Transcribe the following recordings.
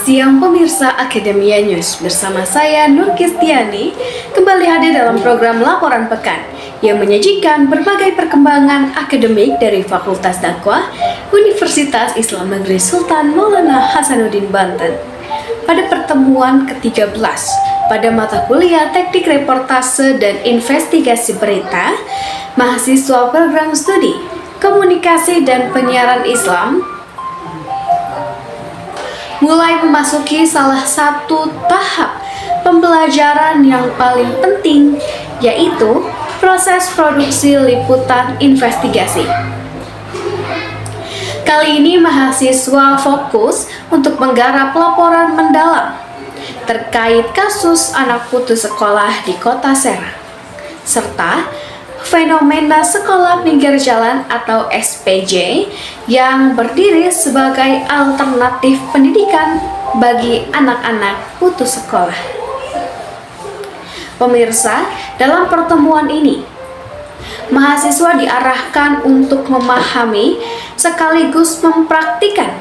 Siang pemirsa Akademia News, bersama saya Nur Kistiani kembali hadir dalam program Laporan Pekan yang menyajikan berbagai perkembangan akademik dari Fakultas Dakwah Universitas Islam Negeri Sultan Maulana Hasanuddin Banten. Pada pertemuan ke-13 pada mata kuliah Teknik Reportase dan Investigasi Berita, mahasiswa program studi Komunikasi dan Penyiaran Islam mulai memasuki salah satu tahap pembelajaran yang paling penting, yaitu proses produksi liputan investigasi. Kali ini mahasiswa fokus untuk menggarap laporan mendalam terkait kasus anak putus sekolah di Kota Serang, serta fenomena sekolah pinggir jalan atau SPJ yang berdiri sebagai alternatif pendidikan bagi anak-anak putus sekolah. Pemirsa, dalam pertemuan ini, mahasiswa diarahkan untuk memahami sekaligus mempraktikkan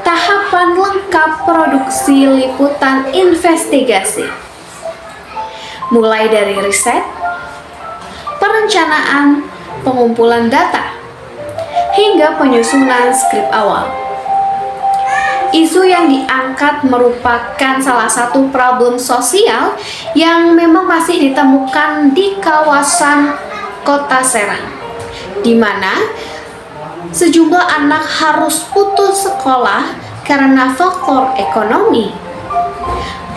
tahapan lengkap produksi liputan investigasi, mulai dari riset, perencanaan, pengumpulan data, hingga penyusunan skrip awal. Isu yang diangkat merupakan salah satu problem sosial yang memang masih ditemukan di kawasan Kota Serang, di mana sejumlah anak harus putus sekolah karena faktor ekonomi,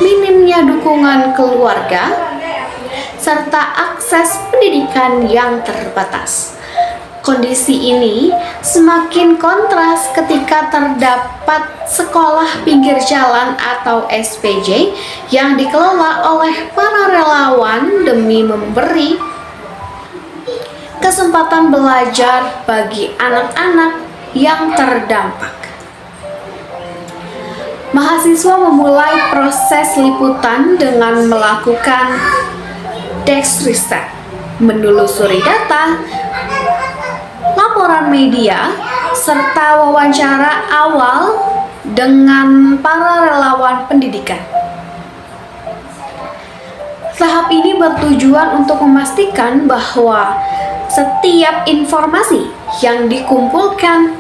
minimnya dukungan keluarga, serta akses pendidikan yang terbatas. Kondisi ini semakin kontras ketika terdapat sekolah pinggir jalan atau SPJ yang dikelola oleh para relawan demi memberi kesempatan belajar bagi anak-anak yang terdampak. Mahasiswa memulai proses liputan dengan melakukan desk riset, menelusuri data, laporan media, serta wawancara awal dengan para relawan pendidikan. Tahap ini bertujuan untuk memastikan bahwa setiap informasi yang dikumpulkan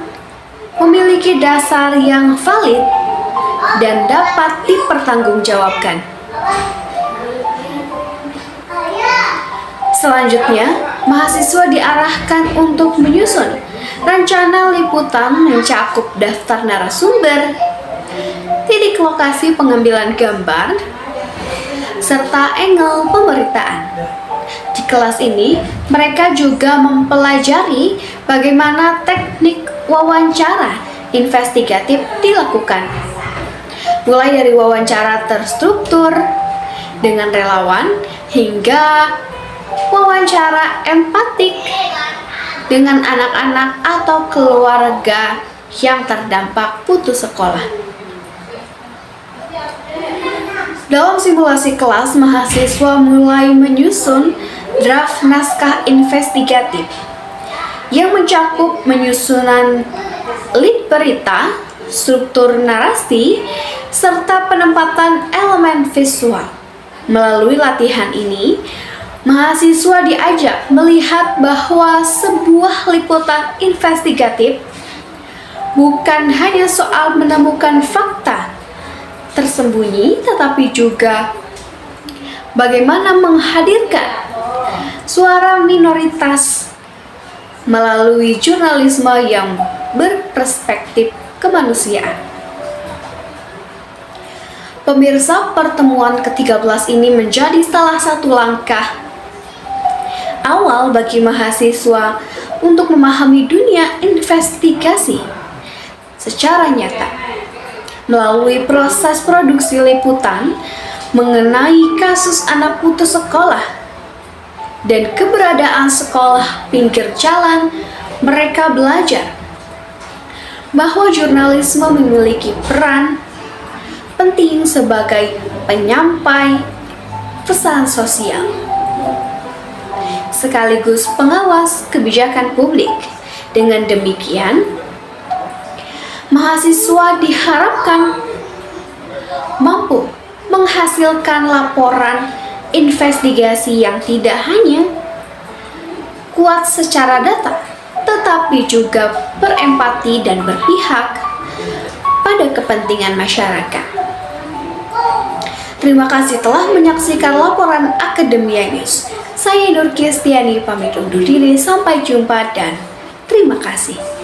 memiliki dasar yang valid dan dapat dipertanggungjawabkan. Selanjutnya, mahasiswa diarahkan untuk menyusun rencana liputan mencakup daftar narasumber, titik lokasi pengambilan gambar, serta angle pemberitaan. Di kelas ini, mereka juga mempelajari bagaimana teknik wawancara investigatif dilakukan, mulai dari wawancara terstruktur dengan relawan hingga wawancara empatik dengan anak-anak atau keluarga yang terdampak putus sekolah. Dalam simulasi kelas, mahasiswa mulai menyusun draft naskah investigatif yang mencakup penyusunan lead berita, struktur narasi, serta penempatan elemen visual. Melalui latihan ini, mahasiswa diajak melihat bahwa sebuah liputan investigatif bukan hanya soal menemukan fakta tersembunyi, tetapi juga bagaimana menghadirkan suara minoritas melalui jurnalisme yang berperspektif kemanusiaan. Pemirsa, pertemuan ke-13 ini menjadi salah satu langkah awal bagi mahasiswa untuk memahami dunia investigasi secara nyata melalui proses produksi liputan mengenai kasus anak putus sekolah dan keberadaan sekolah pinggir jalan. Mereka belajar bahwa jurnalisme memiliki peran penting sebagai penyampai pesan sosial sekaligus pengawas kebijakan publik. Dengan demikian, mahasiswa diharapkan mampu menghasilkan laporan investigasi yang tidak hanya kuat secara data, tetapi juga berempati dan berpihak pada kepentingan masyarakat. Terima kasih telah menyaksikan laporan Akademia News. Saya Nur Kristiani pamit undur diri, sampai jumpa dan terima kasih.